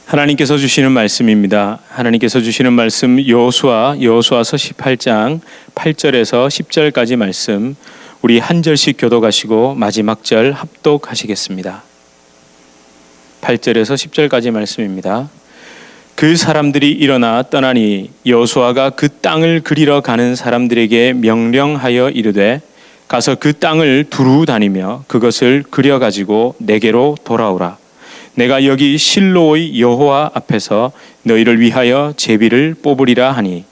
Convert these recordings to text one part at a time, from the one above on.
하나님께서 주시는 말씀입니다. 하나님께서 주시는 말씀 여호수아서 18장 8절에서 10절까지 말씀, 우리 한 절씩 교독하시고 마지막 절 합독하시겠습니다. 8절에서 10절까지 말씀입니다. 그 사람들이 일어나 떠나니 여호수아가 그 땅을 그리러 가는 사람들에게 명령하여 이르되 가서 그 땅을 두루 다니며 그것을 그려 가지고 내게로 돌아오라. 내가 여기 실로의 여호와 앞에서 너희를 위하여 제비를 뽑으리라 하니,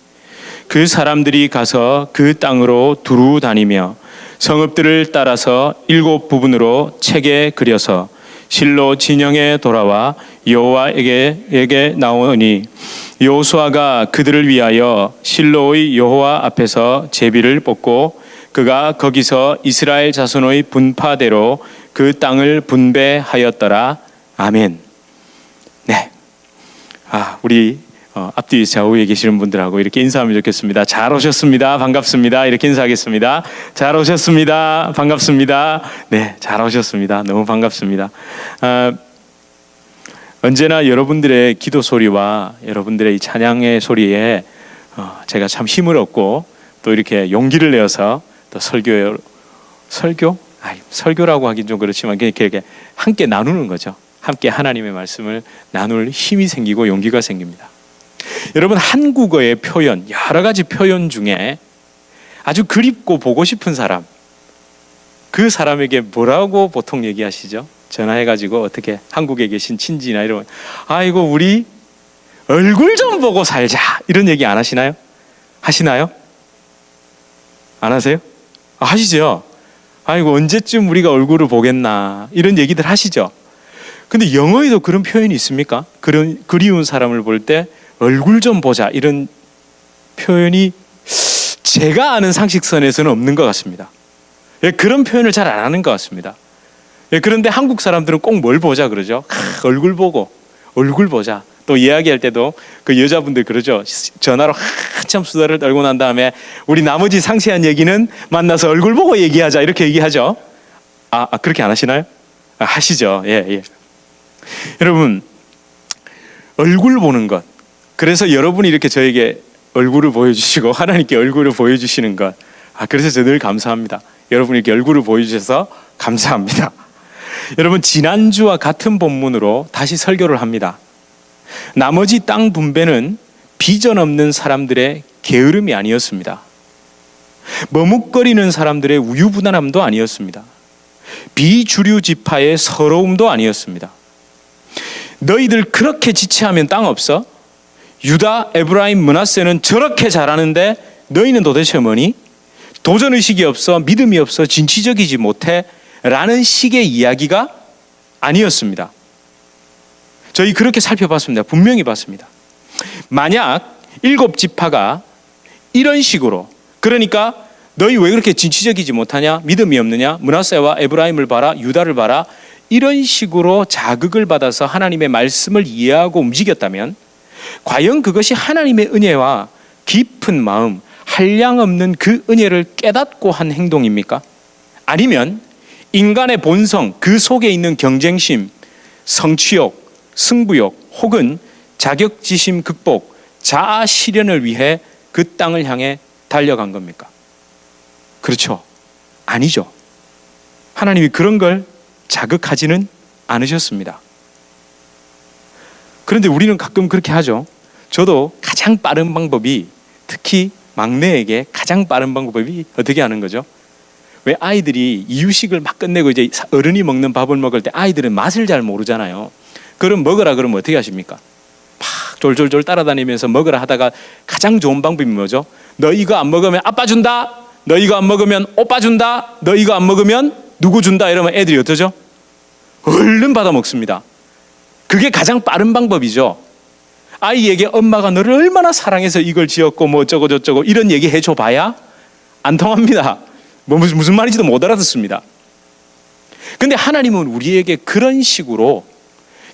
그 사람들이 가서 그 땅으로 두루 다니며 성읍들을 따라서 7 부분으로 책에 그려서 실로 진영에 돌아와 여호와에게 나오니, 여호수아가 그들을 위하여 실로의 여호와 앞에서 제비를 뽑고 그가 거기서 이스라엘 자손의 분파대로 그 땅을 분배하였더라. 아멘. 네. 우리 앞뒤 좌우에 계시는 분들하고 이렇게 인사하면 좋겠습니다. 잘 오셨습니다. 반갑습니다. 이렇게 인사하겠습니다. 잘 오셨습니다. 반갑습니다. 네, 잘 오셨습니다. 너무 반갑습니다. 언제나 여러분들의 기도 소리와 여러분들의 이 찬양의 소리에 제가 참 힘을 얻고 또 이렇게 용기를 내어서 또 설교라고 하긴 좀 그렇지만 이렇게 함께 나누는 거죠. 함께 하나님의 말씀을 나눌 힘이 생기고 용기가 생깁니다. 여러분, 한국어의 표현, 여러 가지 표현 중에 아주 그립고 보고 싶은 사람, 그 사람에게 뭐라고 보통 얘기하시죠? 전화해가지고 어떻게 한국에 계신 친지나 이러면 아이고 우리 얼굴 좀 보고 살자, 이런 얘기 안 하시나요? 하시나요? 안 하세요? 하시죠. 아이고 언제쯤 우리가 얼굴을 보겠나, 이런 얘기들 하시죠. 근데 영어에도 그런 표현이 있습니까? 그런 그리운 사람을 볼 때 얼굴 좀 보자, 이런 표현이 제가 아는 상식선에서는 없는 것 같습니다. 그런 표현을 잘 안 하는 것 같습니다. 그런데 한국 사람들은 꼭 뭘 보자 그러죠? 얼굴 보고, 얼굴 보자. 또 이야기할 때도 그 여자분들 그러죠. 전화로 한참 수다를 떨고 난 다음에 우리 나머지 상세한 얘기는 만나서 얼굴 보고 얘기하자, 이렇게 얘기하죠. 그렇게 안 하시나요? 하시죠. 예. 여러분, 얼굴 보는 것, 그래서 여러분이 이렇게 저에게 얼굴을 보여주시고 하나님께 얼굴을 보여주시는 것, 그래서 저 늘 감사합니다. 여러분이 이렇게 얼굴을 보여주셔서 감사합니다. 여러분, 지난주와 같은 본문으로 다시 설교를 합니다. 나머지 땅 분배는 비전 없는 사람들의 게으름이 아니었습니다. 머뭇거리는 사람들의 우유부단함도 아니었습니다. 비주류 지파의 서러움도 아니었습니다. 너희들 그렇게 지체하면 땅 없어? 유다, 에브라임, 므낫세는 저렇게 잘하는데 너희는 도대체 뭐니? 도전의식이 없어, 믿음이 없어, 진취적이지 못해? 라는 식의 이야기가 아니었습니다. 저희 그렇게 살펴봤습니다. 분명히 봤습니다. 만약 7지파가 이런 식으로, 그러니까 너희 왜 그렇게 진취적이지 못하냐, 믿음이 없느냐, 므낫세와 에브라임을 봐라, 유다를 봐라, 이런 식으로 자극을 받아서 하나님의 말씀을 이해하고 움직였다면 과연 그것이 하나님의 은혜와 깊은 마음, 한량없는 그 은혜를 깨닫고 한 행동입니까? 아니면 인간의 본성, 그 속에 있는 경쟁심, 성취욕, 승부욕, 혹은 자격지심 극복, 자아 실현을 위해 그 땅을 향해 달려간 겁니까? 그렇죠. 아니죠. 하나님이 그런 걸 자극하지는 않으셨습니다. 그런데 우리는 가끔 그렇게 하죠. 저도 가장 빠른 방법이, 특히 막내에게 가장 빠른 방법이 어떻게 하는 거죠? 왜 아이들이 이유식을 막 끝내고 이제 어른이 먹는 밥을 먹을 때 아이들은 맛을 잘 모르잖아요. 그럼 먹으라 그러면 어떻게 하십니까? 막 졸졸졸 따라다니면서 먹으라 하다가 가장 좋은 방법이 뭐죠? 너 이거 안 먹으면 아빠 준다, 너 이거 안 먹으면 오빠 준다, 너 이거 안 먹으면 누구 준다, 이러면 애들이 어떠죠? 얼른 받아 먹습니다. 그게 가장 빠른 방법이죠. 아이에게 엄마가 너를 얼마나 사랑해서 이걸 지었고 뭐 어쩌고 저쩌고 이런 얘기 해줘 봐야 안 통합니다. 무슨 말인지도 못 알아듣습니다. 근데 하나님은 우리에게 그런 식으로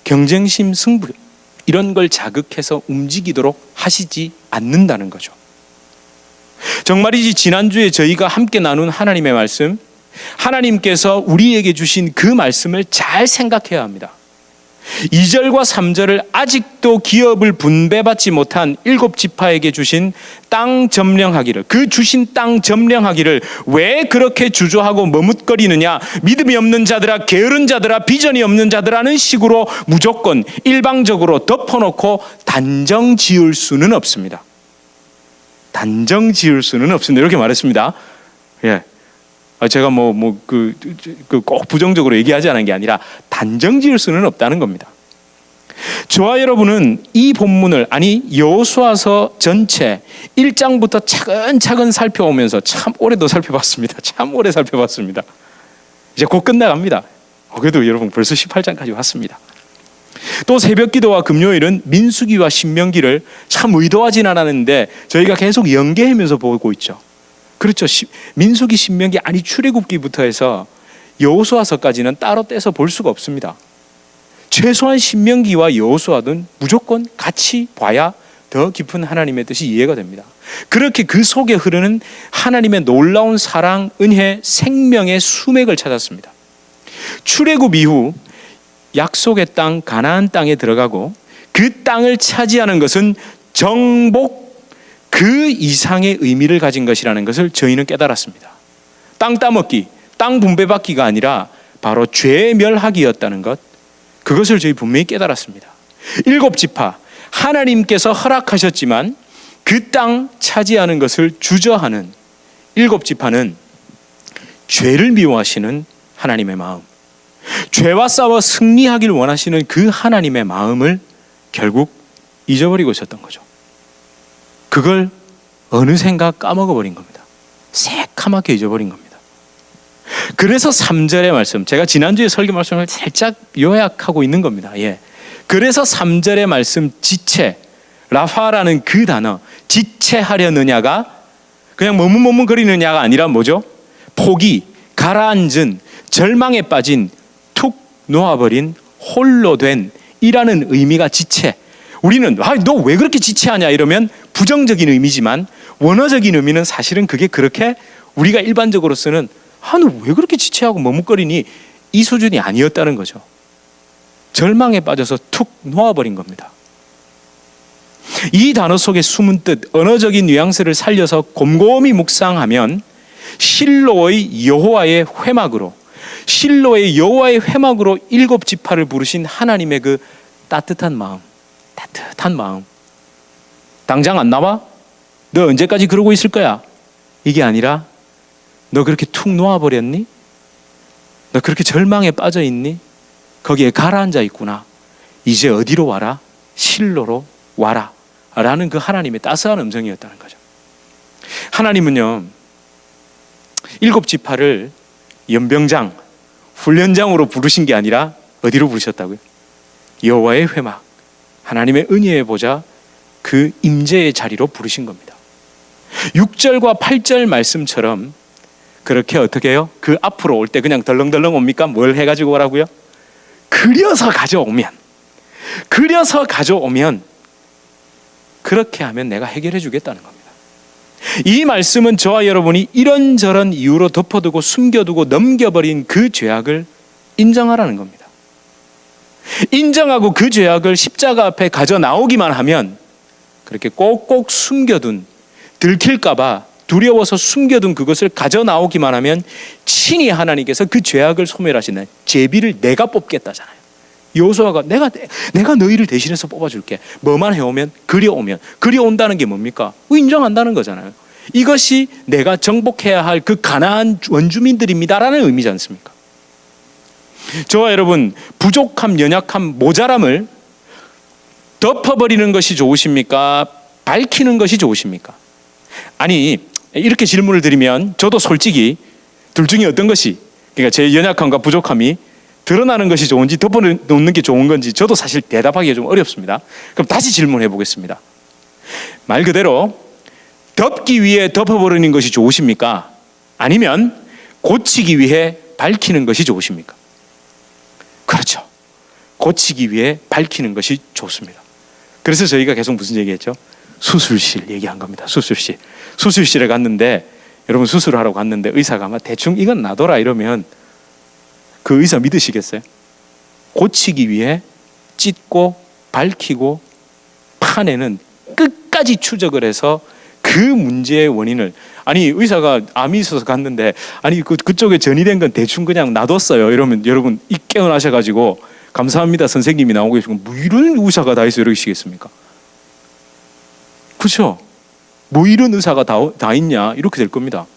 경쟁심, 승부 이런 걸 자극해서 움직이도록 하시지 않는다는 거죠. 정말이지 지난주에 저희가 함께 나눈 하나님의 말씀, 하나님께서 우리에게 주신 그 말씀을 잘 생각해야 합니다. 2절과 3절을 아직도 기업을 분배받지 못한 7지파에게 주신 땅 점령하기를, 그 주신 땅 점령하기를 왜 그렇게 주저하고 머뭇거리느냐, 믿음이 없는 자들아, 게으른 자들아, 비전이 없는 자들아는 식으로 무조건 일방적으로 덮어놓고 단정 지을 수는 없습니다. 단정 지을 수는 없습니다. 이렇게 말했습니다. 예. 제가 꼭 부정적으로 얘기하지 않은 게 아니라 단정 지을 수는 없다는 겁니다. 저와 여러분은 이 본문을, 아니 여호수아서 전체 1장부터 차근차근 살펴오면서 참 오래도 살펴봤습니다. 참 오래 살펴봤습니다. 이제 곧 끝나갑니다. 그래도 여러분 벌써 18장까지 왔습니다. 또 새벽기도와 금요일은 민수기와 신명기를 참 의도하진 않았는데 저희가 계속 연계하면서 보고 있죠. 그렇죠. 민수기, 신명기, 아니 출애굽기부터 해서 여호수아서까지는 따로 떼서 볼 수가 없습니다. 최소한 신명기와 여호수아는 무조건 같이 봐야 더 깊은 하나님의 뜻이 이해가 됩니다. 그렇게 그 속에 흐르는 하나님의 놀라운 사랑, 은혜, 생명의 수맥을 찾았습니다. 출애굽 이후 약속의 땅 가나안 땅에 들어가고 그 땅을 차지하는 것은 정복 그 이상의 의미를 가진 것이라는 것을 저희는 깨달았습니다. 땅 따먹기, 땅 분배받기가 아니라 바로 죄멸하기였다는 것, 그것을 저희 분명히 깨달았습니다. 7지파, 하나님께서 허락하셨지만 그 땅 차지하는 것을 주저하는 7지파는 죄를 미워하시는 하나님의 마음, 죄와 싸워 승리하길 원하시는 그 하나님의 마음을 결국 잊어버리고 있었던 거죠. 그걸 어느샌가 까먹어버린 겁니다. 새카맣게 잊어버린 겁니다. 그래서 3절의 말씀, 제가 지난주에 설교 말씀을 살짝 요약하고 있는 겁니다. 예. 그래서 3절의 말씀, 지체, 라파라는 그 단어, 지체하려느냐가 그냥 머뭇머뭇거리느냐가 아니라 뭐죠? 포기, 가라앉은, 절망에 빠진, 툭 놓아버린, 홀로 된 이라는 의미가 지체. 우리는 너 왜 그렇게 지체하냐 이러면 부정적인 의미지만 원어적인 의미는 사실은 그게 그렇게 우리가 일반적으로 쓰는 너 왜 그렇게 지체하고 머뭇거리니 이 수준이 아니었다는 거죠. 절망에 빠져서 툭 놓아버린 겁니다. 이 단어 속에 숨은 뜻, 언어적인 뉘앙스를 살려서 곰곰이 묵상하면 실로의 여호와의 회막으로, 실로의 여호와의 회막으로 7지파를 부르신 하나님의 그 따뜻한 마음, 따뜻한 마음. 당장 안 나와? 너 언제까지 그러고 있을 거야? 이게 아니라 너 그렇게 툭 놓아버렸니? 너 그렇게 절망에 빠져 있니? 거기에 가라앉아 있구나. 이제 어디로 와라? 실로로 와라. 라는 그 하나님의 따스한 음성이었다는 거죠. 하나님은요, 7지파를 연병장, 훈련장으로 부르신 게 아니라 어디로 부르셨다고요? 여호와의 회막, 하나님의 은혜의 보좌, 그 임재의 자리로 부르신 겁니다. 6절과 8절 말씀처럼 그렇게 어떻게 해요? 그 앞으로 올 때 그냥 덜렁덜렁 옵니까? 뭘 해가지고 오라고요? 그려서 가져오면, 그렇게 하면 내가 해결해 주겠다는 겁니다. 이 말씀은 저와 여러분이 이런저런 이유로 덮어두고 숨겨두고 넘겨버린 그 죄악을 인정하라는 겁니다. 인정하고 그 죄악을 십자가 앞에 가져 나오기만 하면, 그렇게 꼭꼭 숨겨둔, 들킬까봐 두려워서 숨겨둔 그것을 가져 나오기만 하면 친히 하나님께서 그 죄악을 소멸하시는 제비를 내가 뽑겠다잖아요. 여호수아가 내가 너희를 대신해서 뽑아줄게. 뭐만 해오면, 그려온다는 게 뭡니까? 인정한다는 거잖아요. 이것이 내가 정복해야 할 그 가나안 원주민들입니다라는 의미지 않습니까? 저와 여러분, 부족함, 연약함, 모자람을 덮어버리는 것이 좋으십니까? 밝히는 것이 좋으십니까? 아니, 이렇게 질문을 드리면 저도 솔직히 둘 중에 어떤 것이, 그러니까 제 연약함과 부족함이 드러나는 것이 좋은지 덮어놓는 게 좋은 건지 저도 사실 대답하기가 좀 어렵습니다. 그럼 다시 질문해 보겠습니다. 말 그대로 덮기 위해 덮어버리는 것이 좋으십니까? 아니면 고치기 위해 밝히는 것이 좋으십니까? 그렇죠. 고치기 위해 밝히는 것이 좋습니다. 그래서 저희가 계속 무슨 얘기했죠? 수술실 얘기한 겁니다. 수술실에 갔는데, 여러분 수술하러 갔는데 의사가 아마 대충 이건 놔둬라 이러면 그 의사 믿으시겠어요? 고치기 위해 찢고 밝히고 파내는 끝까지 추적을 해서 그 문제의 원인을, 아니 의사가 암이 있어서 갔는데 아니 그쪽에 전이된 건 대충 그냥 놔뒀어요 이러면 여러분 이 깨어나셔가지고 감사합니다 선생님이 나오고 계시고 뭐 이런 의사가 다 있어 이러시겠습니까? 그렇죠? 뭐 이런 의사가 다 있냐 이렇게 될 겁니다.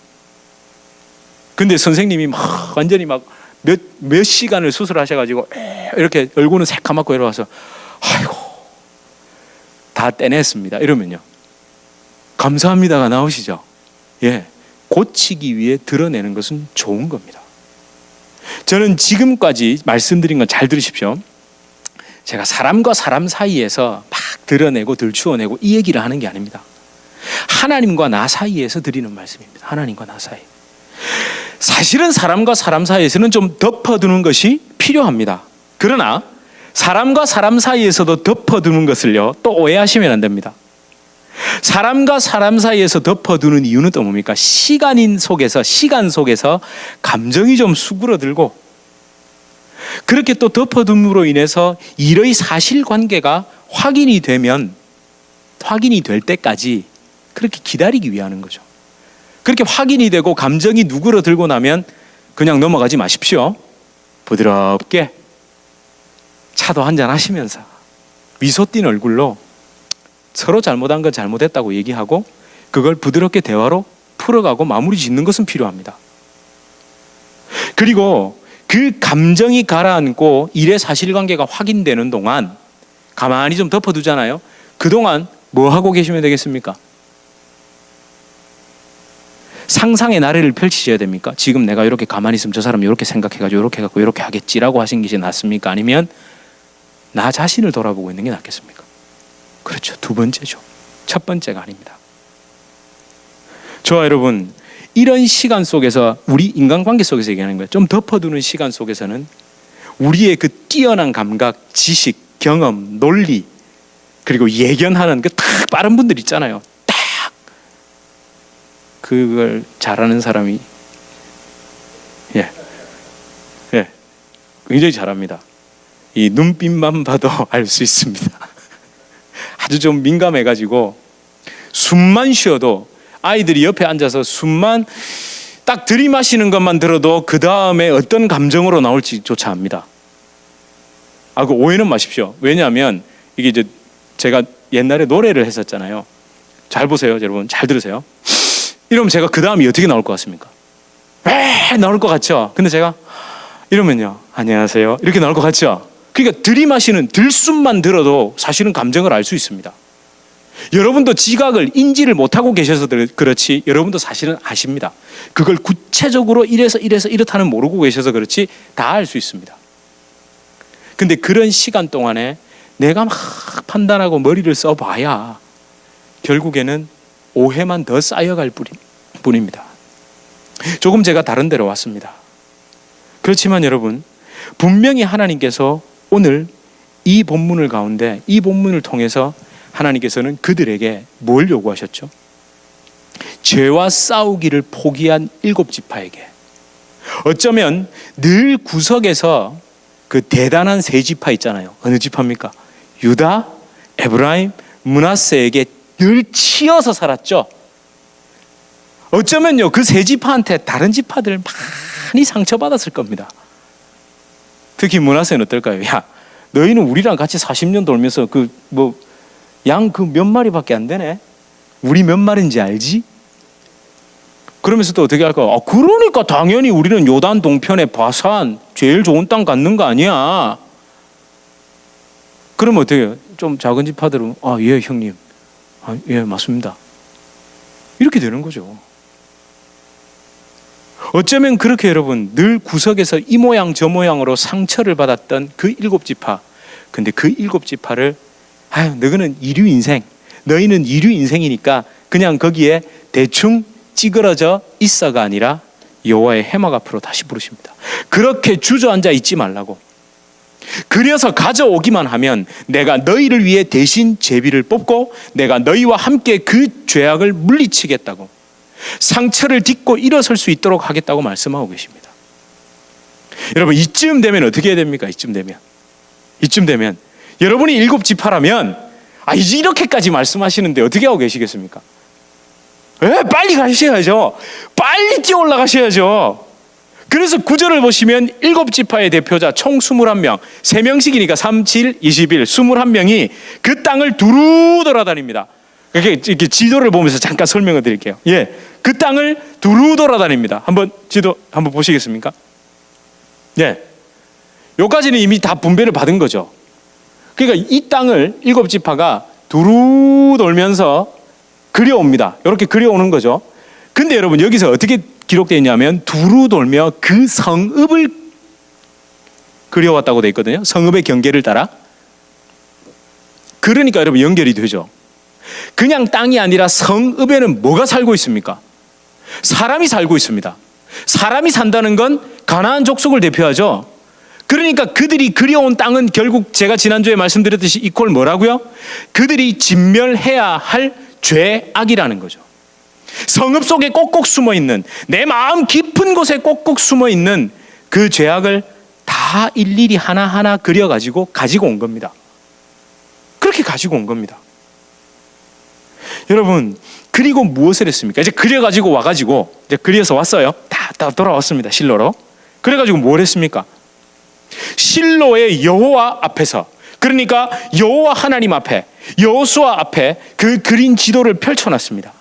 근데 선생님이 막 완전히 막 몇 시간을 수술하셔가지고 이렇게 얼굴은 새까맣고 이러와서 아이고 다 떼냈습니다 이러면요 감사합니다가 나오시죠. 예, 고치기 위해 드러내는 것은 좋은 겁니다. 저는 지금까지 말씀드린 건 잘 들으십시오. 제가 사람과 사람 사이에서 막 드러내고 들추어내고 이 얘기를 하는 게 아닙니다. 하나님과 나 사이에서 드리는 말씀입니다. 하나님과 나 사이. 사실은 사람과 사람 사이에서는 좀 덮어두는 것이 필요합니다. 그러나 사람과 사람 사이에서도 덮어두는 것을요 또 오해하시면 안 됩니다. 사람과 사람 사이에서 덮어두는 이유는 또 뭡니까? 시간 속에서 감정이 좀 수그러들고 그렇게 또 덮어둠으로 인해서 일의 사실관계가 확인이 될 때까지 그렇게 기다리기 위하는 거죠. 그렇게 확인이 되고 감정이 누그러들고 나면 그냥 넘어가지 마십시오. 부드럽게 차도 한잔 하시면서 미소 띤 얼굴로 서로 잘못한 건 잘못했다고 얘기하고 그걸 부드럽게 대화로 풀어가고 마무리 짓는 것은 필요합니다. 그리고 그 감정이 가라앉고 일의 사실관계가 확인되는 동안 가만히 좀 덮어두잖아요. 그동안 뭐 하고 계시면 되겠습니까? 상상의 나래를 펼치셔야 됩니까? 지금 내가 이렇게 가만히 있으면 저 사람이 이렇게 생각해가지고 이렇게 해갖고 이렇게 하겠지라고 하신 것이 낫습니까? 아니면 나 자신을 돌아보고 있는 게 낫겠습니까? 그렇죠. 두 번째죠. 첫 번째가 아닙니다. 저와 여러분, 이런 시간 속에서 우리 인간관계 속에서 얘기하는 거예요. 좀 덮어두는 시간 속에서는 우리의 그 뛰어난 감각, 지식, 경험, 논리 그리고 예견하는 그 딱 빠른 분들 있잖아요. 딱 그걸 잘하는 사람이 굉장히 잘합니다. 이 눈빛만 봐도 알 수 있습니다. 아주 좀 민감해가지고 숨만 쉬어도 아이들이 옆에 앉아서 숨만 딱 들이마시는 것만 들어도 그 다음에 어떤 감정으로 나올지조차 압니다. 그 오해는 마십시오. 왜냐하면 이게 이제 제가 옛날에 노래를 했었잖아요. 잘 보세요, 여러분. 잘 들으세요. 이러면 제가 그 다음이 어떻게 나올 것 같습니까? 나올 것 같죠? 근데 제가 이러면요, 안녕하세요, 이렇게 나올 것 같죠? 그러니까 들이마시는 들숨만 들어도 사실은 감정을 알 수 있습니다. 여러분도 지각을 인지를 못하고 계셔서 그렇지 여러분도 사실은 아십니다. 그걸 구체적으로 이래서 이렇다는 모르고 계셔서 그렇지 다 알 수 있습니다. 근데 그런 시간 동안에 내가 막 판단하고 머리를 써봐야 결국에는 오해만 더 쌓여갈 뿐입니다. 조금 제가 다른 데로 왔습니다. 그렇지만 여러분, 분명히 하나님께서 오늘 이 본문을 가운데 이 본문을 통해서 하나님께서는 그들에게 뭘 요구하셨죠? 죄와 싸우기를 포기한 7지파에게 어쩌면 늘 구석에서 그 대단한 3지파 있잖아요. 어느 지파입니까? 유다, 에브라임, 므낫세에게 늘 치여서 살았죠. 어쩌면요 그 3지파한테 다른 지파들 많이 상처받았을 겁니다. 특히 므낫세는 어떨까요? 야, 너희는 우리랑 같이 40년 돌면서 양 몇 마리밖에 안 되네. 우리 몇 마리인지 알지? 그러면서 또 어떻게 할까? 그러니까 당연히 우리는 요단 동편의 바산 제일 좋은 땅 갖는 거 아니야. 그러면 어떻게 해요? 좀 작은 지파들은 예 형님, 예 맞습니다. 이렇게 되는 거죠. 어쩌면 그렇게 여러분 늘 구석에서 이 모양 저 모양으로 상처를 받았던 그 7지파, 근데 그 7지파를 너희는 이류 인생, 너희는 이류 인생이니까 그냥 거기에 대충 찌그러져 있어가 아니라 여호와의 해막 앞으로 다시 부르십니다. 그렇게 주저앉아 있지 말라고. 그래서 가져오기만 하면 내가 너희를 위해 대신 제비를 뽑고 내가 너희와 함께 그 죄악을 물리치겠다고, 상처를 딛고 일어설 수 있도록 하겠다고 말씀하고 계십니다. 여러분, 이쯤 되면 어떻게 해야 됩니까? 이쯤 되면 여러분이 7지파라면 이제 이렇게까지 말씀하시는데 어떻게 하고 계시겠습니까? 빨리 가셔야죠. 빨리 뛰어 올라가셔야죠. 그래서 9절을 보시면 7지파의 대표자 총 21명, 3명씩이니까 3, 7, 21, 21명이 그 땅을 두루 돌아다닙니다. 이렇게 지도를 보면서 잠깐 설명을 드릴게요. 그 땅을 두루 돌아다닙니다. 한번 지도 한번 보시겠습니까? 여기까지는 이미 다 분배를 받은 거죠. 그러니까 이 땅을 7지파가 두루 돌면서 그려옵니다. 이렇게 그려오는 거죠. 근데 여러분 여기서 어떻게 기록되어 있냐면 두루 돌며 그 성읍을 그려왔다고 되어 있거든요. 성읍의 경계를 따라. 그러니까 여러분 연결이 되죠. 그냥 땅이 아니라 성읍에는 뭐가 살고 있습니까? 사람이 살고 있습니다. 사람이 산다는 건 가나안 족속을 대표하죠. 그러니까 그들이 그려온 땅은 결국 제가 지난주에 말씀드렸듯이 이퀄 뭐라고요? 그들이 진멸해야 할 죄악이라는 거죠. 성읍 속에 꼭꼭 숨어있는, 내 마음 깊은 곳에 꼭꼭 숨어있는 그 죄악을 다 일일이 하나하나 그려가지고 가지고 온 겁니다. 그렇게 가지고 온 겁니다. 여러분, 그리고 무엇을 했습니까? 이제 그려가지고 와가지고 이제 그려서 왔어요. 다 돌아왔습니다. 실로로. 그래가지고 뭘 했습니까? 실로의 여호와 앞에서, 그러니까 여호와 하나님 앞에, 여호수아 앞에 그 그린 지도를 펼쳐놨습니다.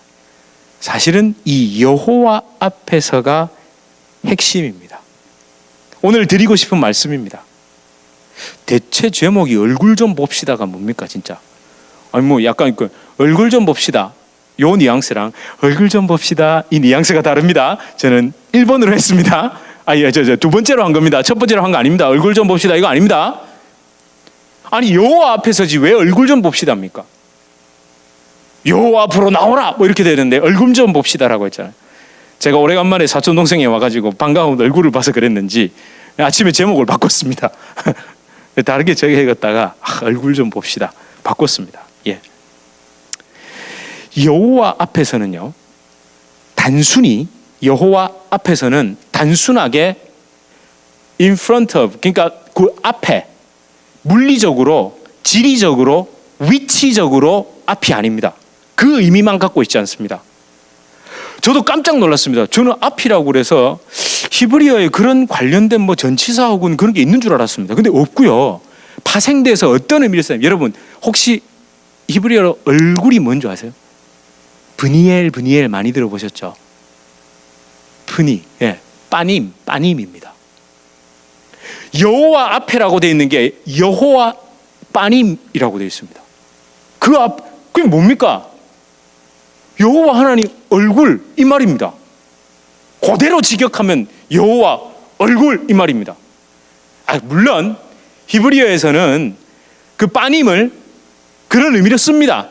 사실은 이 여호와 앞에서가 핵심입니다. 오늘 드리고 싶은 말씀입니다. 대체 제목이 얼굴 좀 봅시다가 뭡니까 진짜? 약간 얼굴 좀 봅시다 요 뉘앙스랑 얼굴 좀 봅시다 이 뉘앙스가 다릅니다. 저는 1번으로 했습니다. 저 두 번째로 한 겁니다. 첫 번째로 한 거 아닙니다. 얼굴 좀 봅시다 이거 아닙니다. 여호와 앞에서지 왜 얼굴 좀 봅시다입니까? 여호와 앞으로 나오라 이렇게 되는데 얼굴 좀 봅시다라고 했잖아요. 제가 오래간만에 사촌 동생이 와가지고 반가운 얼굴을 봐서 그랬는지 아침에 제목을 바꿨습니다. 다르게 적어다가 얼굴 좀 봅시다 바꿨습니다. 여호와 앞에서는요, 단순히 여호와 앞에서는 단순하게 in front of, 그러니까 그 앞에 물리적으로, 지리적으로, 위치적으로 앞이 아닙니다. 그 의미만 갖고 있지 않습니다. 저도 깜짝 놀랐습니다. 저는 앞이라고 그래서 히브리어에 그런 관련된 전치사하고는 그런 게 있는 줄 알았습니다. 근데 없고요. 파생돼서 어떤 의미를 써요? 여러분 혹시 히브리어로 얼굴이 뭔지 아세요? 브니엘 많이 들어보셨죠? 빠님입니다. 여호와 앞에라고 되어 있는 게 여호와 빠님이라고 되어 있습니다. 그 앞, 그게 뭡니까? 여호와 하나님 얼굴 이 말입니다. 그대로 직역하면 여호와 얼굴 이 말입니다. 물론 히브리어에서는 그 빠님을 그런 의미로 씁니다.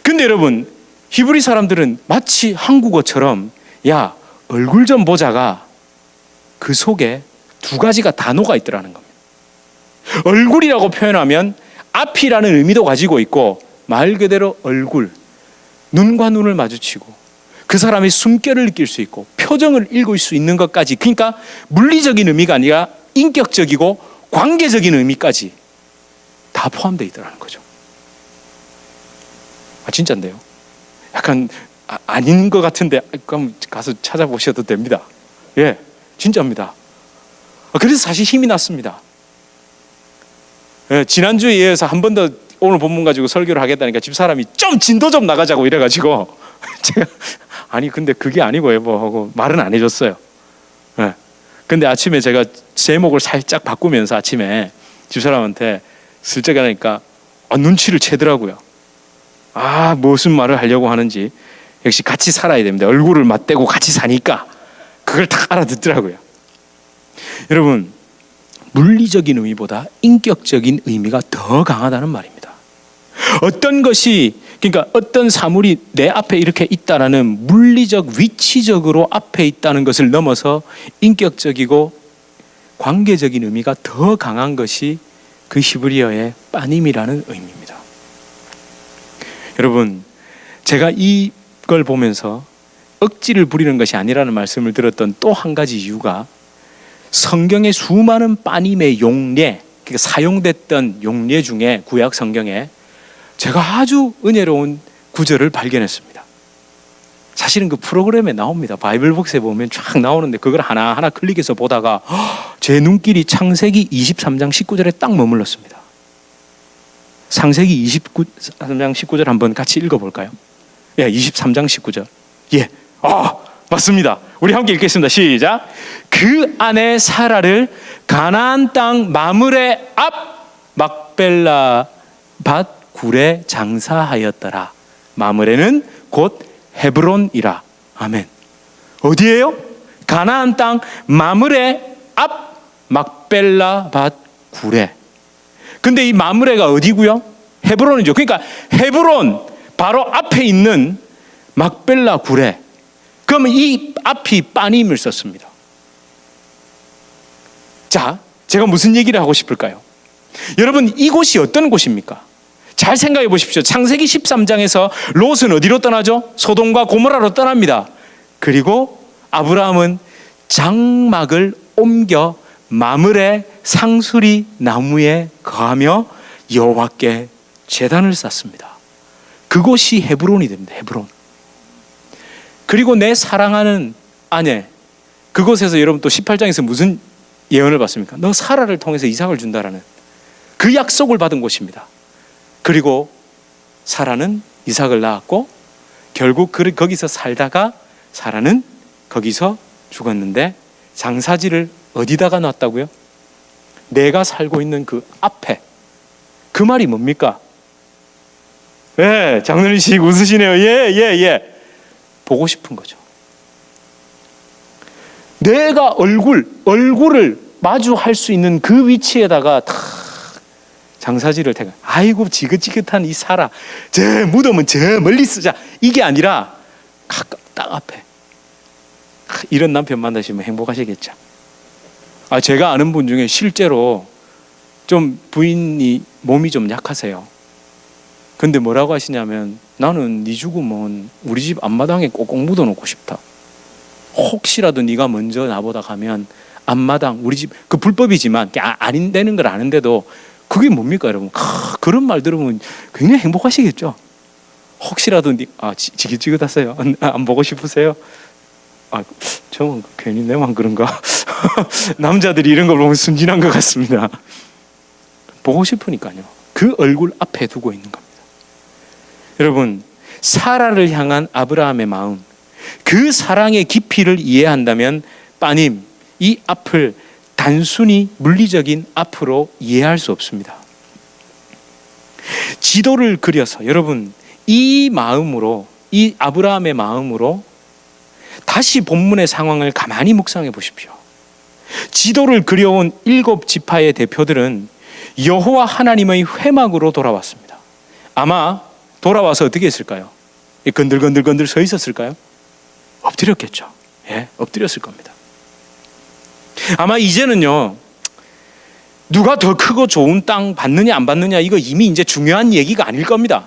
근데 여러분 히브리 사람들은 마치 한국어처럼 얼굴 좀 보자가 그 속에 두 가지가 단어가 있더라는 겁니다. 얼굴이라고 표현하면 앞이라는 의미도 가지고 있고 말 그대로 얼굴, 눈과 눈을 마주치고 그 사람의 숨결을 느낄 수 있고 표정을 읽을 수 있는 것까지, 그러니까 물리적인 의미가 아니라 인격적이고 관계적인 의미까지 다 포함되어 있더라는 거죠. 진짜인데요? 약간 아닌 것 같은데 그럼 가서 찾아보셔도 됩니다. 진짜입니다. 그래서 사실 힘이 났습니다. 지난주에 이어서 한 번 더 오늘 본문 가지고 설교를 하겠다니까 집사람이 좀 진도 좀 나가자고 이래가지고 제가 근데 그게 아니고요 하고 말은 안 해줬어요. 근데 아침에 제가 제목을 살짝 바꾸면서 아침에 집사람한테 슬쩍 하니까 눈치를 채더라고요. 무슨 말을 하려고 하는지. 역시 같이 살아야 됩니다. 얼굴을 맞대고 같이 사니까 그걸 딱 알아듣더라고요. 여러분, 물리적인 의미보다 인격적인 의미가 더 강하다는 말입니다. 어떤 것이, 그러니까 어떤 사물이 내 앞에 이렇게 있다라는 물리적, 위치적으로 앞에 있다는 것을 넘어서 인격적이고 관계적인 의미가 더 강한 것이 그 히브리어의 빠님이라는 의미입니다. 여러분, 제가 이걸 보면서 억지를 부리는 것이 아니라는 말씀을 들었던 또 한 가지 이유가 성경의 수많은 빠님의 용례, 사용됐던 용례 중에 구약 성경에 제가 아주 은혜로운 구절을 발견했습니다. 사실은 그 프로그램에 나옵니다. 바이블복스에 보면 쫙 나오는데 그걸 하나하나 클릭해서 보다가 제 눈길이 창세기 23장 19절에 딱 머물렀습니다. 창세기 23장 19절 한번 같이 읽어볼까요? 예, 23장 19절. 예, 맞습니다. 우리 함께 읽겠습니다. 시작. 그 아내 사라를 가나안 땅 마므레 앞 막벨라 밭 굴에 장사하였더라. 마므레는 곧 헤브론이라. 아멘. 어디예요? 가나안 땅 마므레 앞 막벨라 밭 굴에. 근데 이 마므레가 어디고요? 헤브론이죠. 그러니까 헤브론 바로 앞에 있는 막벨라 굴에. 그러면 이 앞이 빠님을 썼습니다. 자, 제가 무슨 얘기를 하고 싶을까요? 여러분, 이곳이 어떤 곳입니까? 잘 생각해 보십시오. 창세기 13장에서 롯은 어디로 떠나죠? 소돔과 고모라로 떠납니다. 그리고 아브라함은 장막을 옮겨 마므레 상수리 나무에 거하며 여호와께 제단을 쌓습니다. 그곳이 헤브론이 됩니다. 헤브론. 그리고 내 사랑하는 아내, 그곳에서 여러분 또 18장에서 무슨 예언을 받습니까? 너 사라를 통해서 이삭을 준다라는 그 약속을 받은 곳입니다. 그리고 사라는 이삭을 낳았고 결국 거기서 살다가 사라는 거기서 죽었는데 장사지를 어디다가 놨다고요? 내가 살고 있는 그 앞에. 그 말이 뭡니까? 예, 장로님 씨 웃으시네요. 예. 보고 싶은 거죠. 내가 얼굴을 마주할 수 있는 그 위치에다가 탁 장사지를 태가. 아이고 지긋지긋한 이 사라. 저 무덤은 저 멀리 쓰자. 이게 아니라 딱 앞에. 이런 남편 만나시면 행복하시겠죠. 제가 아는 분 중에 실제로 좀 부인이 몸이 좀 약하세요. 근데 뭐라고 하시냐면 나는 네 죽으면 우리 집 앞마당에 꼭꼭 묻어놓고 싶다. 혹시라도 네가 먼저 나보다 가면 앞마당 우리 집 그 불법이지만 아닌되는 걸 아는데도 그게 뭡니까 여러분? 그런 말 들으면 굉장히 행복하시겠죠. 혹시라도 지긋지긋하세요. 안 보고 싶으세요? 저는 괜히 내만 그런가? 남자들이 이런 걸 보면 순진한 것 같습니다. 보고 싶으니까요. 그 얼굴 앞에 두고 있는 겁니다. 여러분, 사라를 향한 아브라함의 마음, 그 사랑의 깊이를 이해한다면 빠님, 이 앞을 단순히 물리적인 앞으로 이해할 수 없습니다. 지도를 그려서 여러분, 이 마음으로, 이 아브라함의 마음으로 다시 본문의 상황을 가만히 묵상해 보십시오. 지도를 그려온 7지파의 대표들은 여호와 하나님의 회막으로 돌아왔습니다. 아마 돌아와서 어떻게 했을까요? 건들건들 서 있었을까요? 엎드렸겠죠. 예, 엎드렸을 겁니다. 아마 이제는요, 누가 더 크고 좋은 땅 받느냐 안 받느냐 이거 이미 이제 중요한 얘기가 아닐 겁니다.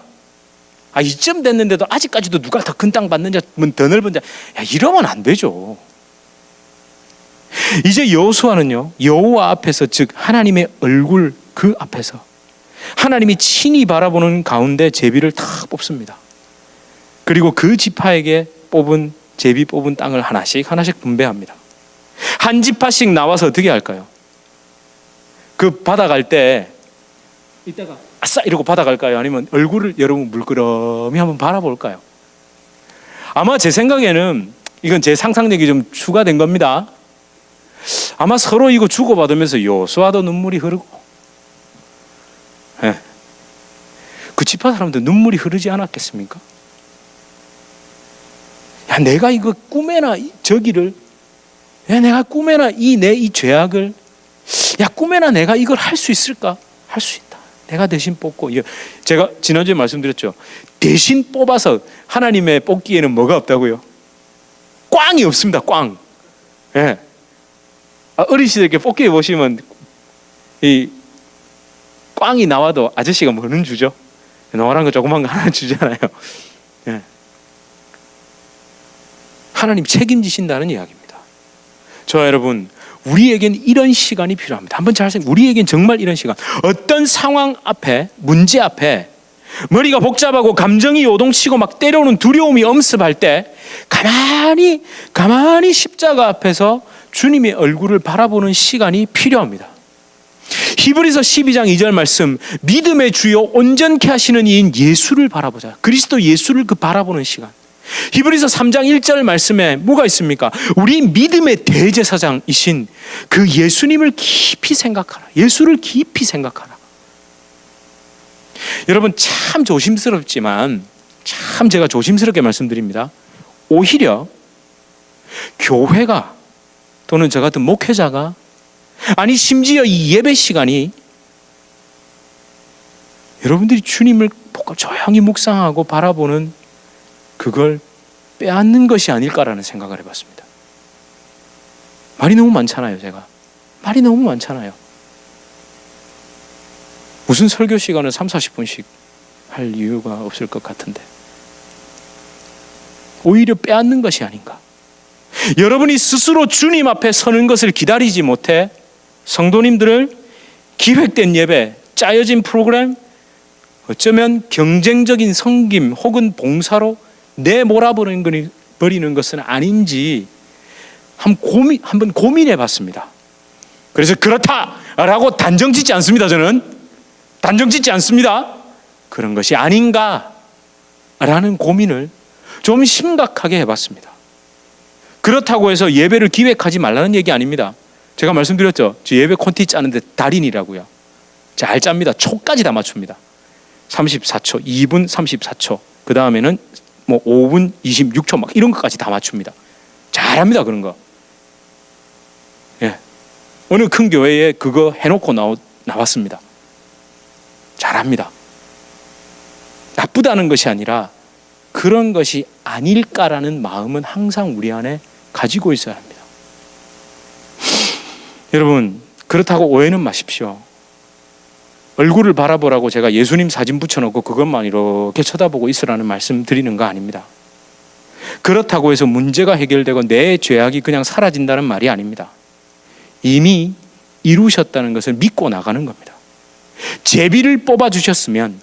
이쯤 됐는데도 아직까지도 누가 더 큰 땅 받느냐, 더 넓은 자, 이러면 안 되죠. 이제 여호수아는요, 여호와 앞에서, 즉 하나님의 얼굴 그 앞에서 하나님이 친히 바라보는 가운데 제비를 탁 뽑습니다. 그리고 그 지파에게 제비 뽑은 땅을 하나씩 분배합니다. 한 지파씩 나와서 어떻게 할까요? 그 받아갈 때 이따가 아싸 이러고 받아갈까요? 아니면 얼굴을 여러분 물끄러미 한번 바라볼까요? 아마 제 생각에는 이건 제 상상력이 좀 추가된 겁니다. 아마 서로 이거 주고받으면서 여호수아도 눈물이 흐르고, 그 지파 사람들 눈물이 흐르지 않았겠습니까? 내가 이거 꿈에나 저기를, 내가 꿈에나 이 죄악을, 꿈에나 내가 이걸 할 수 있을까? 할 수 있다. 내가 대신 뽑고, 제가 지난주에 말씀드렸죠. 대신 뽑아서 하나님의 뽑기에는 뭐가 없다고요? 꽝이 없습니다. 꽝. 예. 어르신들 이렇게 뽑기에 보시면 이 꽝이 나와도 아저씨가 뭐는 주죠? 노란 거 조그만 거 하나 주잖아요. 예. 하나님 책임지신다는 이야기입니다. 저와 여러분, 우리에겐 이런 시간이 필요합니다. 한번 잘 생각해. 우리에겐 정말 이런 시간. 어떤 상황 앞에, 문제 앞에 머리가 복잡하고 감정이 요동치고 막 때려오는 두려움이 엄습할 때 가만히 십자가 앞에서 주님의 얼굴을 바라보는 시간이 필요합니다. 히브리서 12장 2절 말씀, 믿음의 주요 온전케 하시는 이인 예수를 바라보자. 그리스도 예수를 바라보는 시간. 히브리서 3장 1절 말씀에 뭐가 있습니까? 우리 믿음의 대제사장이신 그 예수님을 깊이 생각하라. 예수를 깊이 생각하라. 여러분, 참 조심스럽지만 참 제가 조심스럽게 말씀드립니다. 오히려 교회가 또는 저 같은 목회자가, 아니 심지어 이 예배 시간이 여러분들이 주님을 조용히 묵상하고 바라보는 그걸 빼앗는 것이 아닐까라는 생각을 해봤습니다. 말이 너무 많잖아요. 제가 말이 너무 많잖아요. 무슨 설교 시간을 30-40분씩 할 이유가 없을 것 같은데 오히려 빼앗는 것이 아닌가. 여러분이 스스로 주님 앞에 서는 것을 기다리지 못해 성도님들을 기획된 예배, 짜여진 프로그램, 어쩌면 경쟁적인 섬김 혹은 봉사로 내몰아버리는 것은 아닌지 한번 고민해 봤습니다. 그래서 그렇다라고 단정 짓지 않습니다. 저는 단정 짓지 않습니다. 그런 것이 아닌가라는 고민을 좀 심각하게 해봤습니다. 그렇다고 해서 예배를 기획하지 말라는 얘기 아닙니다. 제가 말씀드렸죠. 저 예배 콘텐츠 짜는데 달인이라고요. 잘 짭니다. 초까지 다 맞춥니다. 34초, 2분 34초, 그 다음에는 뭐 5분 26초 막 이런 것까지 다 맞춥니다. 잘합니다. 그런 거. 예. 어느 큰 교회에 그거 해놓고 나왔습니다. 잘합니다. 나쁘다는 것이 아니라 그런 것이 아닐까라는 마음은 항상 우리 안에 가지고 있어야 합니다. 여러분, 그렇다고 오해는 마십시오. 얼굴을 바라보라고 제가 예수님 사진 붙여놓고 그것만 이렇게 쳐다보고 있으라는 말씀 드리는 거 아닙니다. 그렇다고 해서 문제가 해결되고 내 죄악이 그냥 사라진다는 말이 아닙니다. 이미 이루셨다는 것을 믿고 나가는 겁니다. 제비를 뽑아주셨으면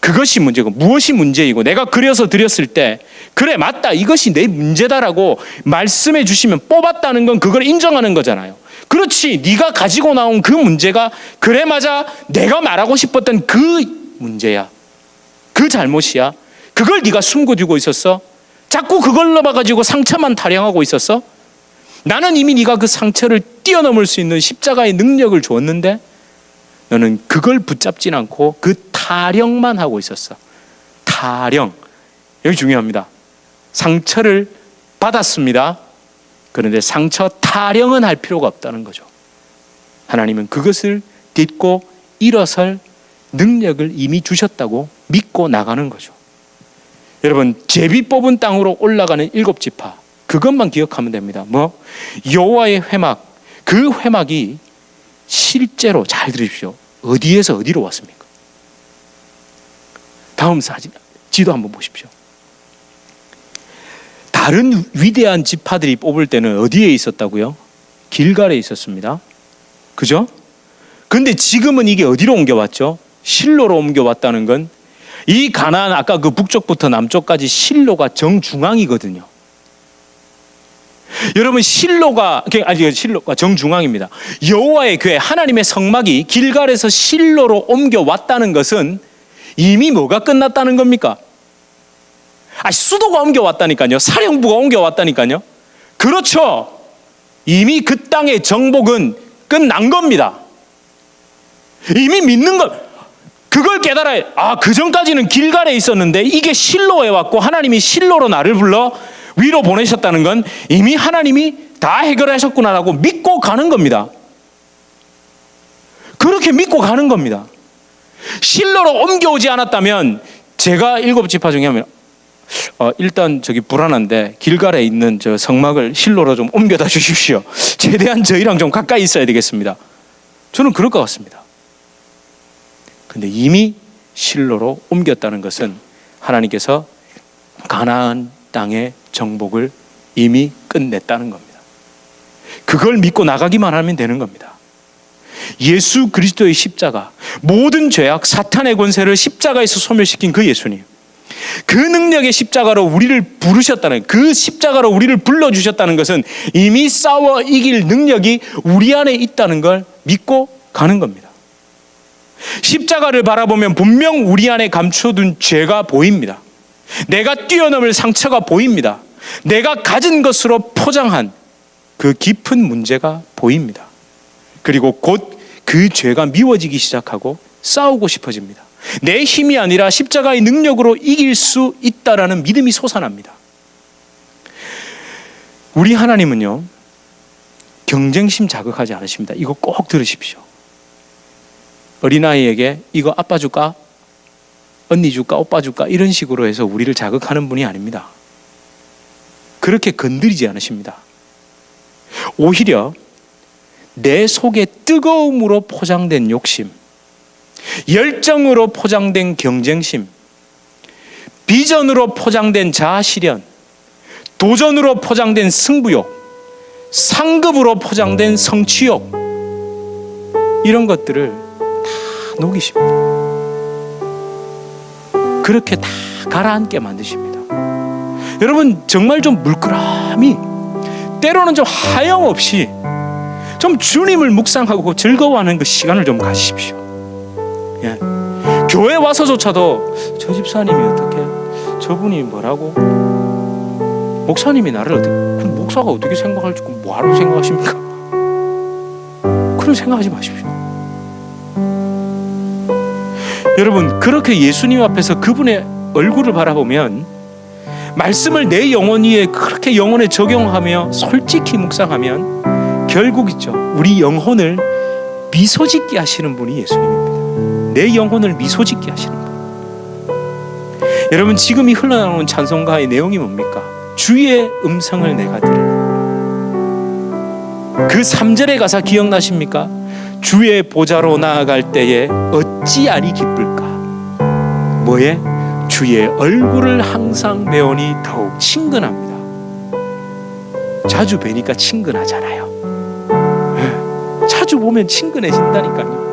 그것이 문제고, 무엇이 문제이고, 내가 그려서 드렸을 때 그래 맞다 이것이 내 문제다라고 말씀해 주시면 뽑았다는 건 그걸 인정하는 거잖아요. 그렇지, 네가 가지고 나온 그 문제가 그래 맞아 내가 말하고 싶었던 그 문제야, 그 잘못이야. 그걸 네가 숨겨두고 있었어. 자꾸 그걸 넘어가지고 상처만 타령하고 있었어. 나는 이미 네가 그 상처를 뛰어넘을 수 있는 십자가의 능력을 주었는데 너는 그걸 붙잡진 않고 그 타령만 하고 있었어. 타령. 여기 중요합니다. 상처를 받았습니다. 그런데 상처 타령은 할 필요가 없다는 거죠. 하나님은 그것을 딛고 일어설 능력을 이미 주셨다고 믿고 나가는 거죠. 여러분, 제비 뽑은 땅으로 올라가는 7지파, 그것만 기억하면 됩니다. 뭐? 여호와의 회막, 그 회막이 실제로 잘 들으십시오. 어디에서 어디로 왔습니까? 다음 사진, 지도 한번 보십시오. 다른 위대한 지파들이 뽑을 때는 어디에 있었다고요? 길갈에 있었습니다. 그죠? 근데 지금은 이게 어디로 옮겨왔죠? 실로로 옮겨왔다는 건 이 가나안, 아까 그 북쪽부터 남쪽까지 실로가 정중앙이거든요. 여러분, 실로가 정중앙입니다. 여호와의 교회, 하나님의 성막이 길갈에서 실로로 옮겨왔다는 것은 이미 뭐가 끝났다는 겁니까? 수도가 옮겨왔다니까요. 사령부가 옮겨왔다니까요. 그렇죠. 이미 그 땅의 정복은 끝난 겁니다. 이미 믿는 것, 그걸 깨달아야, 그 전까지는 길갈에 있었는데 이게 실로에 왔고 하나님이 실로로 나를 불러 위로 보내셨다는 건 이미 하나님이 다 해결하셨구나라고 믿고 가는 겁니다. 그렇게 믿고 가는 겁니다. 실로로 옮겨오지 않았다면 제가 7지파 중에 하면 일단 저기 불안한데 길갈에 있는 저 성막을 실로로 좀 옮겨다 주십시오. 최대한 저희랑 좀 가까이 있어야 되겠습니다. 저는 그럴 것 같습니다. 근데 이미 실로로 옮겼다는 것은 하나님께서 가나안 땅의 정복을 이미 끝냈다는 겁니다. 그걸 믿고 나가기만 하면 되는 겁니다. 예수 그리스도의 십자가, 모든 죄악, 사탄의 권세를 십자가에서 소멸시킨 그 예수님, 그 능력의 십자가로 우리를 부르셨다는, 그 십자가로 우리를 불러주셨다는 것은 이미 싸워 이길 능력이 우리 안에 있다는 걸 믿고 가는 겁니다. 십자가를 바라보면 분명 우리 안에 감춰둔 죄가 보입니다. 내가 뛰어넘을 상처가 보입니다. 내가 가진 것으로 포장한 그 깊은 문제가 보입니다. 그리고 곧 그 죄가 미워지기 시작하고 싸우고 싶어집니다. 내 힘이 아니라 십자가의 능력으로 이길 수 있다라는 믿음이 솟아납니다. 우리 하나님은요, 경쟁심 자극하지 않으십니다. 이거 꼭 들으십시오. 어린아이에게 이거 아빠 줄까? 언니 줄까? 오빠 줄까? 이런 식으로 해서 우리를 자극하는 분이 아닙니다. 그렇게 건드리지 않으십니다. 오히려 내 속에 뜨거움으로 포장된 욕심, 열정으로 포장된 경쟁심, 비전으로 포장된 자아실현, 도전으로 포장된 승부욕, 상급으로 포장된 성취욕, 이런 것들을 다 녹이십니다. 그렇게 다 가라앉게 만드십니다. 여러분, 정말 좀 물끄러미, 때로는 좀 하염없이 좀 주님을 묵상하고 즐거워하는 그 시간을 좀 가지십시오. 예. 교회 와서조차도 저 집사님이 어떻게, 저분이 뭐라고, 목사님이 나를 어떻게, 목사가 어떻게 생각할지 뭐하라고 생각하십니까? 그런 생각하지 마십시오. 여러분, 그렇게 예수님 앞에서 그분의 얼굴을 바라보면, 말씀을 내 영혼 위에 그렇게 영혼에 적용하며 솔직히 묵상하면 결국 있죠, 우리 영혼을 미소짓게 하시는 분이 예수님입니다. 내 영혼을 미소짓게 하시는 분. 여러분, 지금 이 흘러나오는 찬송가의 내용이 뭡니까? 주의 음성을 내가 들으니. 그 3절의 가사 기억나십니까? 주의 보좌로 나아갈 때에 어찌 아니 기쁠까? 뭐에? 주의 얼굴을 항상 배우니 더욱 친근합니다. 자주 뵈니까 친근하잖아요. 자주 보면 친근해진다니까요.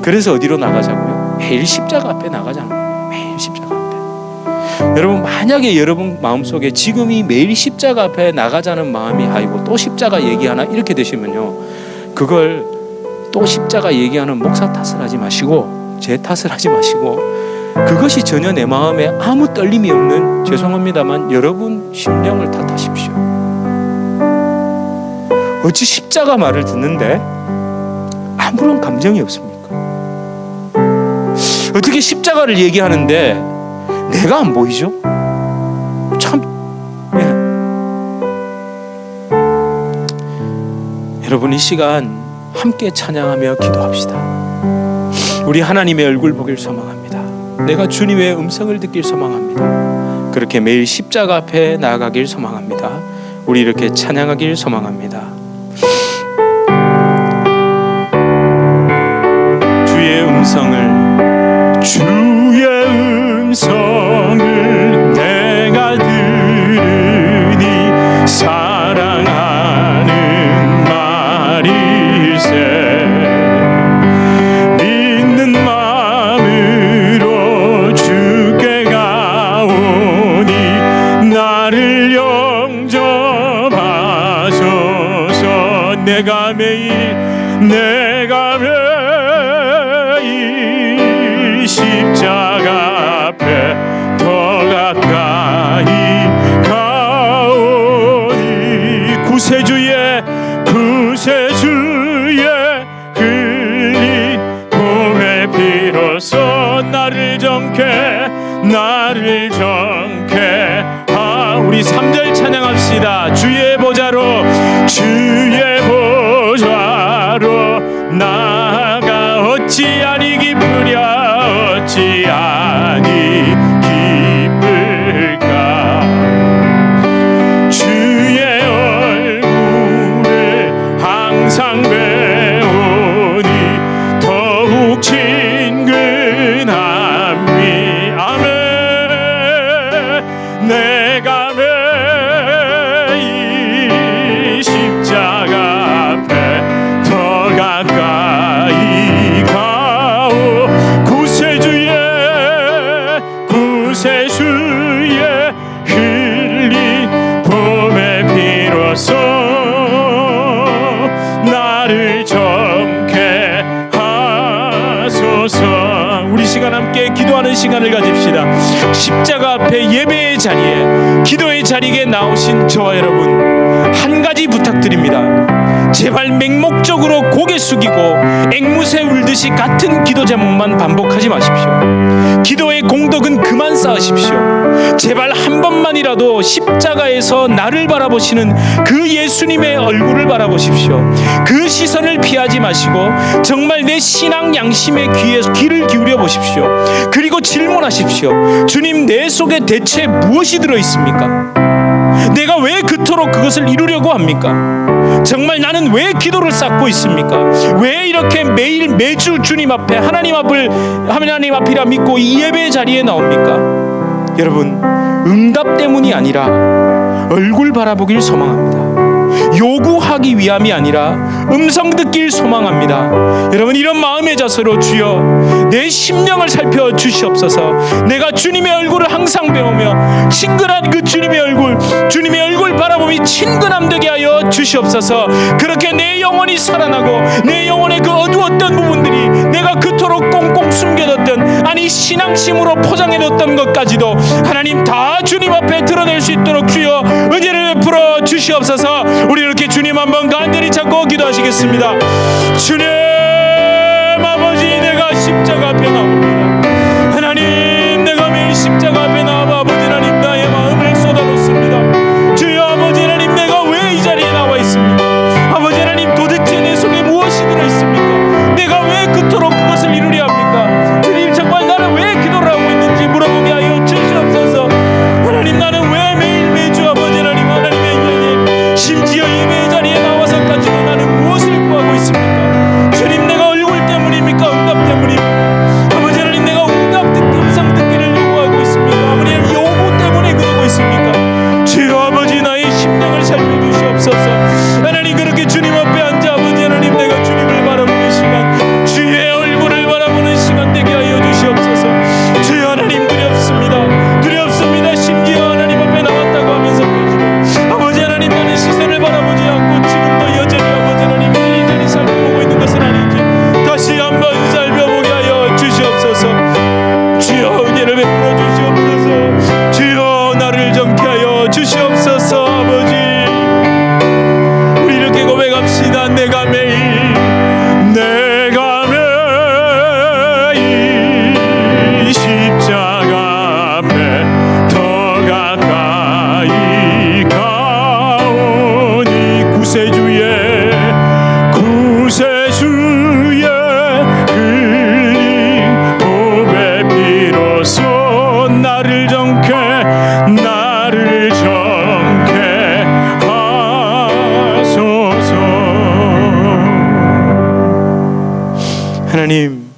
그래서 어디로 나가자고요? 매일 십자가 앞에 나가자는 거예요. 매일 십자가 앞에. 여러분, 만약에 여러분 마음속에 지금이 매일 십자가 앞에 나가자는 마음이, 아이고 또 십자가 얘기하나, 이렇게 되시면요, 그걸 또 십자가 얘기하는 목사 탓을 하지 마시고 제 탓을 하지 마시고, 그것이 전혀 내 마음에 아무 떨림이 없는, 죄송합니다만 여러분 심령을 탓하십시오. 어찌 십자가 말을 듣는데 아무런 감정이 없습니까? 어떻게 십자가를 얘기하는데 내가 안 보이죠? 참, 예. 여러분, 이 시간 함께 찬양하며 기도합시다. 우리 하나님의 얼굴 보길 소망합니다. 내가 주님의 음성을 듣길 소망합니다. 그렇게 매일 십자가 앞에 나아가길 소망합니다. 우리 이렇게 찬양하길 소망합니다. 주의 음성을 내가 들으니 사랑하는 말일세. 믿는 마음으로 주께 가오니 나를 영접하소서. 내가 매일 십자가 앞에 더 가까이 가오니 구세주의 흘린 보배 피로써 나를 정케 우리 3절 찬양합시다. 주의 보좌로 나아가 어찌 아니 기쁘랴, 어찌 아니 기쁠까. 주의 얼굴을 항상 배우니 더욱 친근함이. 아멘. 내가 매일 주옵소서. 우리 시간 함께 기도하는 시간을 가집시다. 십자가 앞에 예배의 자리에, 기도의 자리에 나오신 저와 여러분, 한 가지 부탁드립니다. 제발 맹목적으로 고개 숙이고 앵무새 울듯이 같은 기도 제목만 반복하지 마십시오. 기도의 공덕은 그만 쌓으십시오. 제발 한 번만이라도 십자가에서 나를 바라보시는 그 예수님의 얼굴을 바라보십시오. 그 시선을 피하지 마시고 정말 내 신앙 양심의 귀를 기울여 보십시오. 그리고 질문하십시오. 주님, 내 속에 대체 무엇이 들어있습니까? 내가 왜 그토록 그것을 이루려고 합니까? 정말 나는 왜 기도를 쌓고 있습니까? 왜 이렇게 매주 주님 앞에 하나님 앞이라 믿고 이 예배 자리에 나옵니까? 여러분, 응답 때문이 아니라 얼굴 바라보길 소망합니다. 요구하기 위함이 아니라 음성 듣길 소망합니다. 여러분, 이런 마음의 자세로 주여 내 심령을 살펴 주시옵소서. 내가 주님의 얼굴을 항상 배우며 친근한 그 주님의 얼굴 바라보며 친근함 되게 하여 주시옵소서. 그렇게 내 영혼이 살아나고 내 영혼의 그 어두웠던 부분들이 내가 그토록 꽁꽁 숨겨뒀던, 아니 신앙심으로 포장해뒀던 것까지도 하나님 다 주님 앞에 드러낼 수 있도록 주여 은혜를 베풀어 주시옵소서. 우리 이렇게 주님 한번 간절히 찾고 기도하시겠습니다. 주님 아버지, 내가 십자가 앞에 나옵니다. 하나님, 내가 매일 십자가 앞에 나와 아버지 하나님 나의 마음을 쏟아놓습니다. 주여 아버지 하나님, 내가 왜 이 자리에 나와 있습니까? 아버지 하나님, 도대체 내 속에 무엇이 들어있습니까? 내가 왜 그토록 그것을 이루려 합니까? 주님, 정말 나는 왜 기도를 하고 있는지 물어보게 하여 주시옵소서. 하나님, 나는 왜 매주 아버지 하나님의 은혜에, 심지어 예배의 자리에 나와서까지도 나는 무엇을 구하고 있습니까? 주님, 내가 얼굴 때문입니까? 응답 때문입니까? 아버지 하나님, 내가 음성 듣기를 요구하고 있습니까? 아버지 하나님, 요구 때문에 그러고 있습니까? 주여 아버지, 나의 심령을 살펴주시옵소서. 하나님, 그렇게 주님 앞에 앉아 아버지 하나님, 내가 주님을 바라보는 시간, 주의 얼굴을 바라보는 시간 되게 하여 주시옵소서. 주여 하나님, 두렵습니다. 심지어 하나님 앞에 나왔다고 하면서까지도 아버지 하나님, 나는 시선을 바라보지 않고 지금도 여전히 아버지 하나님 이리저리 살펴보고 있는 것은 아닌지 다시 한번 살펴보게 하여 주시옵소서. 주여 은혜를 베풀어 주시옵소서. 주여 나를 정케 하여 주시옵소서. 아버지, 우리 이렇게 고백합시다. 내가 매일 십자가 앞에 더 가까이 가오니 구세주의 흘린 보배 피로써 나를 정케 하소서. 하나님,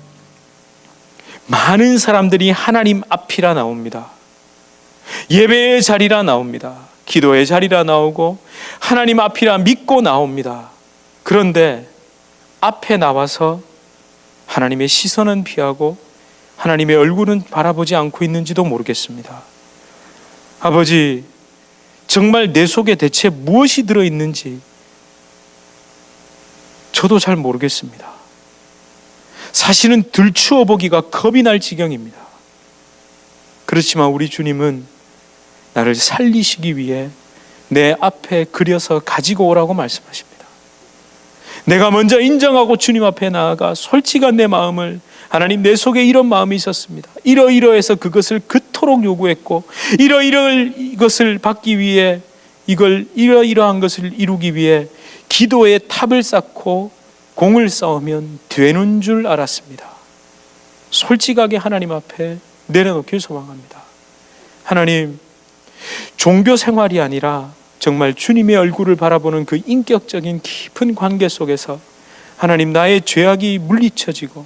많은 사람들이 하나님 앞이라 나옵니다. 예배의 자리라 나옵니다. 기도의 자리라 나오고 하나님 앞이라 믿고 나옵니다. 그런데 앞에 나와서 하나님의 시선은 피하고 하나님의 얼굴은 바라보지 않고 있는지도 모르겠습니다. 아버지, 정말 내 속에 대체 무엇이 들어있는지 저도 잘 모르겠습니다. 사실은 들추어 보기가 겁이 날 지경입니다. 그렇지만 우리 주님은 나를 살리시기 위해 내 앞에 그려서 가지고 오라고 말씀하십니다. 내가 먼저 인정하고 주님 앞에 나아가 솔직한 내 마음을, 하나님, 내 속에 이런 마음이 있었습니다. 이러이러해서 그것을 그토록 요구했고 이러이러한 것을 받기 위해 이러이러한 것을 이루기 위해 기도의 탑을 쌓고 공을 쌓으면 되는 줄 알았습니다. 솔직하게 하나님 앞에 내려놓길 소망합니다. 하나님, 종교 생활이 아니라 정말 주님의 얼굴을 바라보는 그 인격적인 깊은 관계 속에서 하나님, 나의 죄악이 물리쳐지고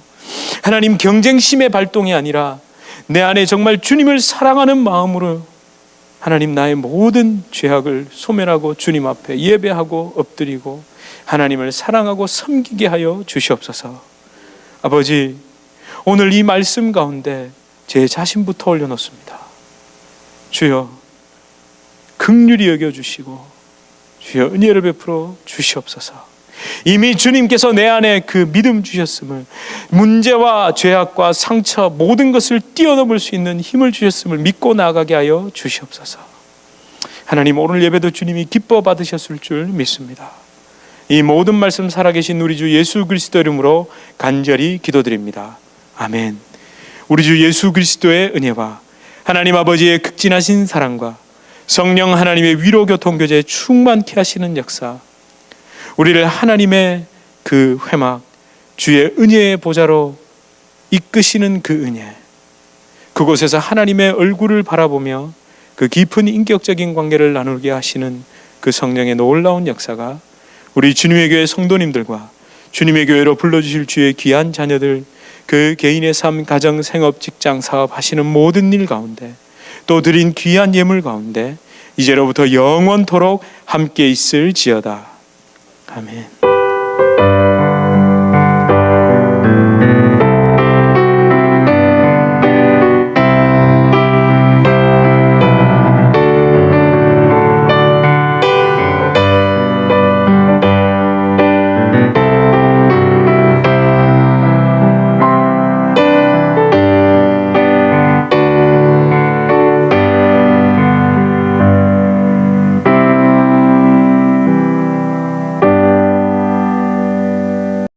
하나님, 경쟁심의 발동이 아니라 내 안에 정말 주님을 사랑하는 마음으로 하나님, 나의 모든 죄악을 소멸하고 주님 앞에 예배하고 엎드리고 하나님을 사랑하고 섬기게 하여 주시옵소서. 아버지, 오늘 이 말씀 가운데 제 자신부터 올려놓습니다. 주여 긍휼히 여겨주시고 주여 은혜를 베풀어 주시옵소서. 이미 주님께서 내 안에 그 믿음 주셨음을, 문제와 죄악과 상처 모든 것을 뛰어넘을 수 있는 힘을 주셨음을 믿고 나아가게 하여 주시옵소서. 하나님, 오늘 예배도 주님이 기뻐 받으셨을 줄 믿습니다. 이 모든 말씀 살아계신 우리 주 예수 그리스도 이름으로 간절히 기도드립니다. 아멘. 우리 주 예수 그리스도의 은혜와 하나님 아버지의 극진하신 사랑과 성령 하나님의 위로 교통 교제에 충만케 하시는 역사, 우리를 하나님의 그 회막, 주의 은혜의 보좌로 이끄시는 그 은혜, 그곳에서 하나님의 얼굴을 바라보며 그 깊은 인격적인 관계를 나누게 하시는 그 성령의 놀라운 역사가 우리 주님의 교회 성도님들과 주님의 교회로 불러주실 주의 귀한 자녀들, 그 개인의 삶, 가정, 생업, 직장, 사업 하시는 모든 일 가운데, 또 드린 귀한 예물 가운데 이제로부터 영원토록 함께 있을지어다. 아멘.